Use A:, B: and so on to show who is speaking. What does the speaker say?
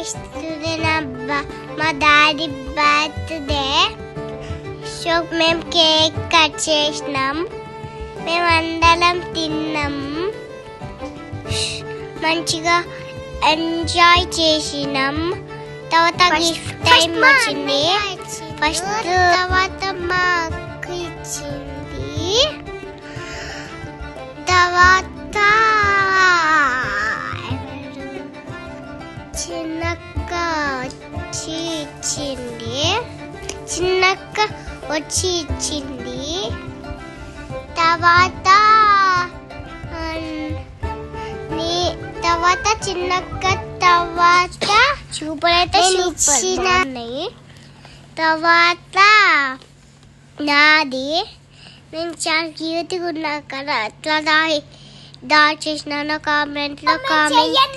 A: చేస్తున్నా మా daddy birthday. So మేము కేక్ కట్ చేసినాం, మేము అందరం తిన్నాం, మంచిగా ఎంజాయ్ చేసినాం. తర్వాత గిఫ్ట్ టైం వచ్చింది. ఫస్ట్ తర్వాత మా అక్క ఇచ్చింది, తర్వాత చిన్నక్క వచ్చి ఇచ్చింది. తర్వాత చిన్నక్క తర్వాత చూపులైతే ఇచ్చినాయి. తర్వాత నాది, నేను చాలా క్యూట్గా ఉన్నా కదా, అట్లా దా చేసినాను. కామెంట్లో కామెంట్